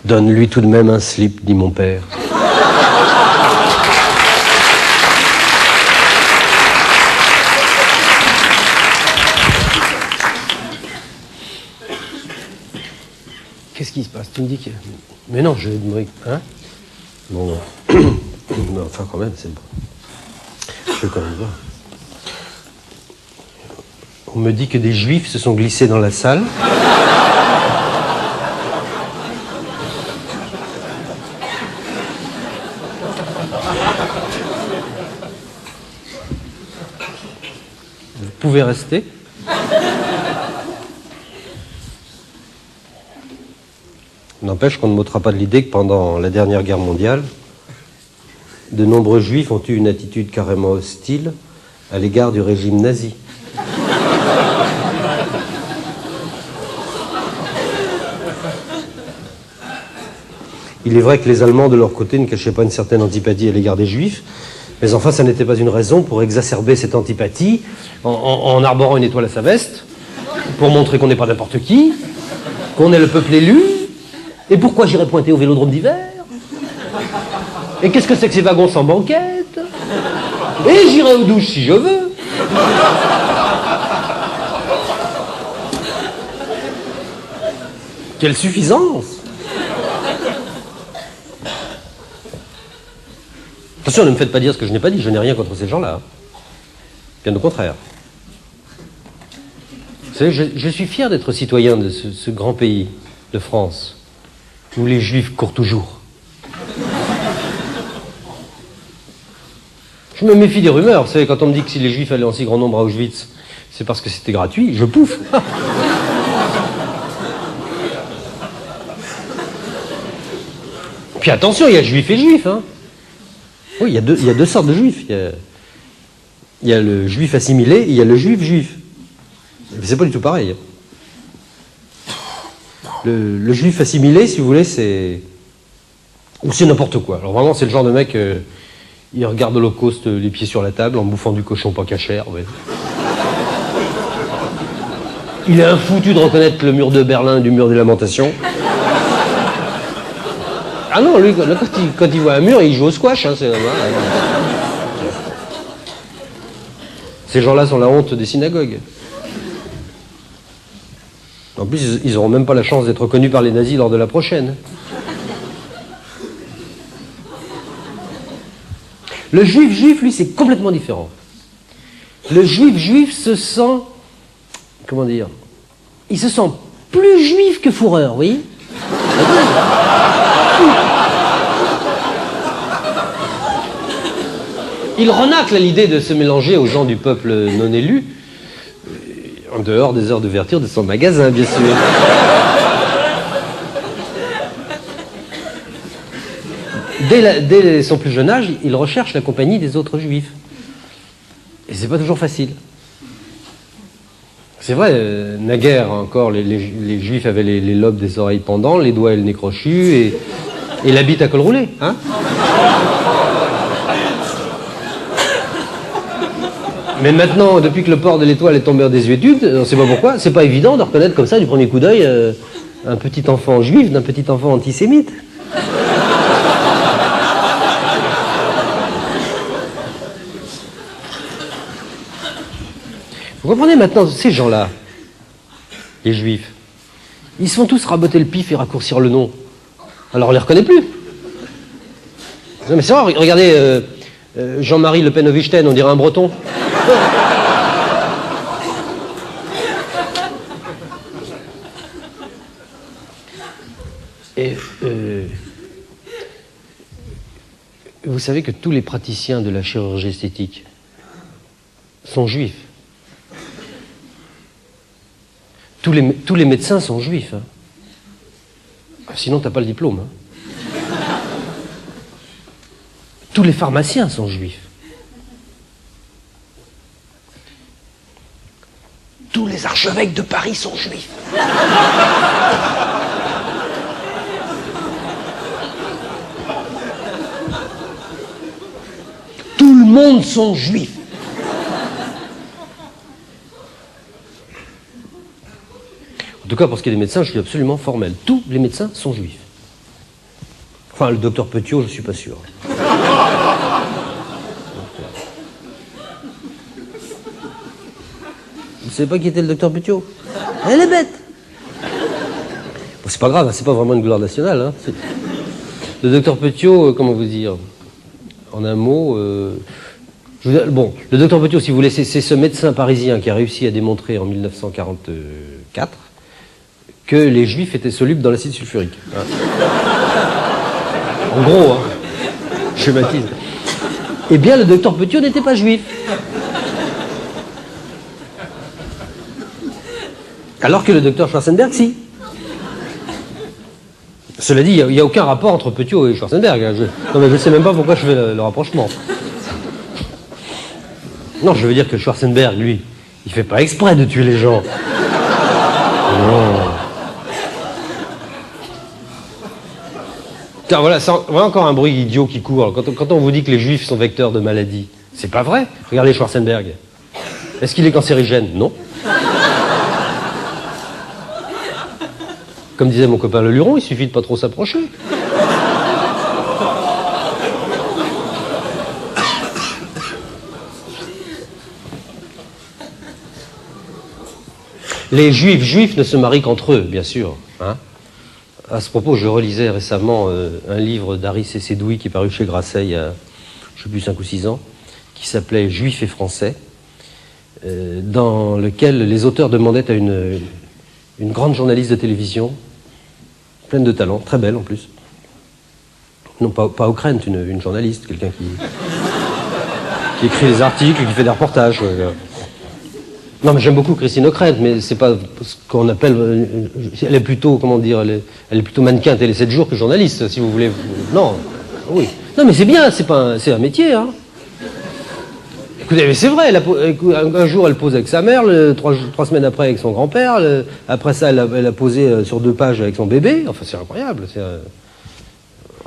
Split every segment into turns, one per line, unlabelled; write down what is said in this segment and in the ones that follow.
Donne-lui tout de même un slip, dit mon père. Qu'est-ce qui se passe? Tu me dis que... Mais non, je... Hein? Bon, non. Non, enfin, quand même, c'est bon. Je vais quand même voir. On me dit que des juifs se sont glissés dans la salle. Vous pouvez rester. N'empêche qu'on ne m'ôtera pas de l'idée que pendant la dernière guerre mondiale, de nombreux juifs ont eu une attitude carrément hostile à l'égard du régime nazi. Il est vrai que les Allemands, de leur côté, ne cachaient pas une certaine antipathie à l'égard des Juifs, mais enfin, ça n'était pas une raison pour exacerber cette antipathie en arborant une étoile à sa veste, pour montrer qu'on n'est pas n'importe qui, qu'on est le peuple élu, et pourquoi j'irais pointer au Vélodrome d'hiver? Et qu'est-ce que c'est que ces wagons sans banquette? Et j'irai aux douches si je veux. Quelle suffisance! Attention, ne me faites pas dire ce que je n'ai pas dit, je n'ai rien contre ces gens-là. Bien au contraire. Vous savez, je suis fier d'être citoyen de ce grand pays, de France, où les Juifs courent toujours. Je me méfie des rumeurs. Vous savez, quand on me dit que si les Juifs allaient en si grand nombre à Auschwitz, c'est parce que c'était gratuit, je pouffe. Puis attention, il y a juifs et juifs, hein. Oui, il y a deux sortes de juifs. Il y a le juif assimilé et il y a le juif. Mais c'est pas du tout pareil. Le juif assimilé, si vous voulez, c'est... Ou c'est n'importe quoi. Alors vraiment, c'est le genre de mec... il regarde l'Holocauste les pieds sur la table en bouffant du cochon pas cachère. Ouais. Il est infoutu de reconnaître le mur de Berlin du mur des Lamentations. Ah non, lui, quand il voit un mur, il joue au squash. Hein, ces gens-là sont la honte des synagogues. En plus, ils n'auront même pas la chance d'être reconnus par les nazis lors de la prochaine. Le juif, lui, c'est complètement différent. Le juif se sent... Comment dire? Il se sent plus juif que fourreur, vous voyez? Il renacle à l'idée de se mélanger aux gens du peuple non élu, en dehors des heures d'ouverture de son magasin, bien sûr. Dès son plus jeune âge, il recherche la compagnie des autres juifs. Et c'est pas toujours facile. C'est vrai, naguère encore, les juifs avaient les lobes des oreilles pendants, les doigts et le nez crochus, et la bite à col roulé, hein? Mais maintenant, depuis que le port de l'étoile est tombé en désuétude, on ne sait pas pourquoi, c'est pas évident de reconnaître comme ça, du premier coup d'œil, un petit enfant juif d'un petit enfant antisémite. Vous comprenez maintenant, ces gens-là, les juifs, ils se font tous raboter le pif et raccourcir le nom. Alors on les reconnaît plus. Non mais c'est vrai, regardez, Jean-Marie Le Pen Ovichten, on dirait un breton. Et vous savez que tous les praticiens de la chirurgie esthétique sont juifs. Tous les médecins sont juifs. Hein. Sinon, t'as pas le diplôme. Hein. Tous les pharmaciens sont juifs. Tous les archevêques de Paris sont juifs. Tout le monde sont juifs. En tout cas, pour ce qui est des médecins, je suis absolument formel. Tous les médecins sont juifs. Enfin, le docteur Petiot, je suis pas sûr. Vous savez pas qui était le docteur Petiot? Elle est bête. Bon, c'est pas grave, c'est pas vraiment une gloire nationale. Hein. Le docteur Petiot, comment vous dire? En un mot, bon, le docteur Petiot, si vous voulez, c'est ce médecin parisien qui a réussi à démontrer en 1944 que les juifs étaient solubles dans l'acide sulfurique. Hein. En gros, hein, je schématise. Eh bien, le docteur Petiot n'était pas juif. Alors que le docteur Schwarzenberg, si. Cela dit, il n'y a aucun rapport entre Petiot et Schwarzenberg. Hein. Non, mais je ne sais même pas pourquoi je fais le rapprochement. Non, je veux dire que Schwarzenberg, lui, il ne fait pas exprès de tuer les gens. Non. Tiens, voilà encore un bruit idiot qui court. Quand on vous dit que les juifs sont vecteurs de maladies, c'est pas vrai. Regardez Schwarzenberg. Est-ce qu'il est cancérigène? Non. Comme disait mon copain le Luron, il suffit de pas trop s'approcher. Les juifs ne se marient qu'entre eux, bien sûr. Hein. À ce propos, je relisais récemment un livre d'Harry Cécédoui qui est paru chez Grasset il y a, je ne sais plus, 5 ou 6 ans, qui s'appelait « Juifs et Français », dans lequel les auteurs demandaient à une grande journaliste de télévision, pleine de talent, très belle en plus. Non, pas Ockrent, une journaliste, quelqu'un qui écrit des articles, qui fait des reportages. Non, mais j'aime beaucoup Christine Ockrent, mais c'est pas ce qu'on appelle... Elle est plutôt, comment dire, elle est plutôt mannequin télé 7 jours que journaliste, si vous voulez. Non, oui. Non, mais c'est bien, c'est un métier, hein. Écoutez, mais c'est vrai, un jour elle pose avec sa mère, 3 semaines après avec son grand-père, après ça elle a posé sur 2 pages avec son bébé, enfin c'est incroyable.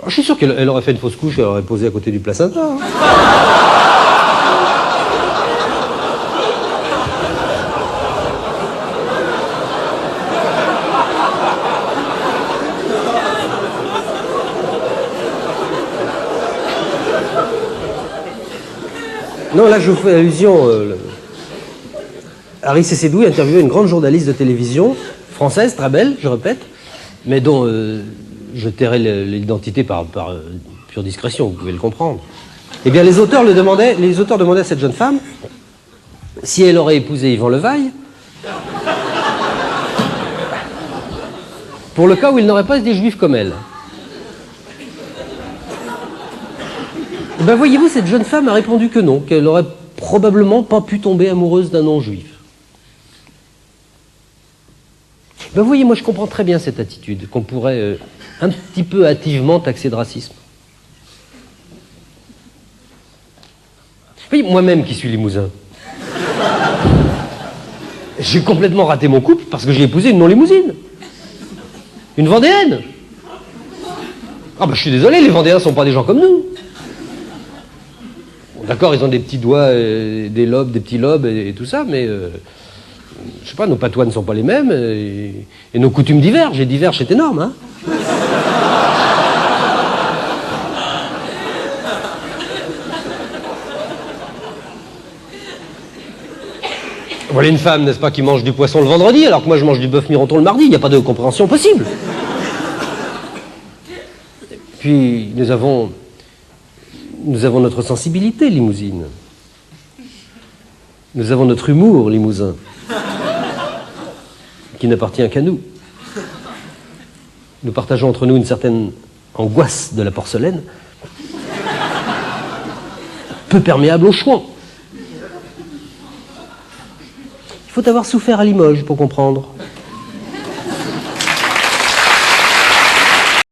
Je suis sûr qu'elle aurait fait une fausse couche, elle aurait posé à côté du placenta. Hein. Non, là je vous fais allusion. Harry Cécédoui interviewait une grande journaliste de télévision, française, très belle, je répète, mais dont je tairai l'identité par pure discrétion, vous pouvez le comprendre. Eh bien, les auteurs demandaient à cette jeune femme si elle aurait épousé Yvan Levaille, pour le cas où il n'aurait pas été juif comme elle. Eh ben, voyez-vous, cette jeune femme a répondu que non, qu'elle n'aurait probablement pas pu tomber amoureuse d'un non-juif. Ben, voyez, moi je comprends très bien cette attitude, qu'on pourrait un petit peu hâtivement taxer de racisme. Voyez, moi-même qui suis limousin, j'ai complètement raté mon couple parce que j'ai épousé une non-limousine. Une Vendéenne. Ah ben je suis désolé, les Vendéens sont pas des gens comme nous. D'accord, ils ont des petits doigts, des lobes, des petits lobes et tout ça, mais je sais pas, nos patois ne sont pas les mêmes et nos coutumes divergent, et divergent, c'est énorme, hein. Voilà une femme, n'est-ce pas, qui mange du poisson le vendredi, alors que moi je mange du bœuf mironton le mardi, il n'y a pas de compréhension possible. Puis nous avons notre sensibilité limousine. Nous avons notre humour limousin, qui n'appartient qu'à nous. Nous partageons entre nous une certaine angoisse de la porcelaine, peu perméable au chouan. Il faut avoir souffert à Limoges pour comprendre.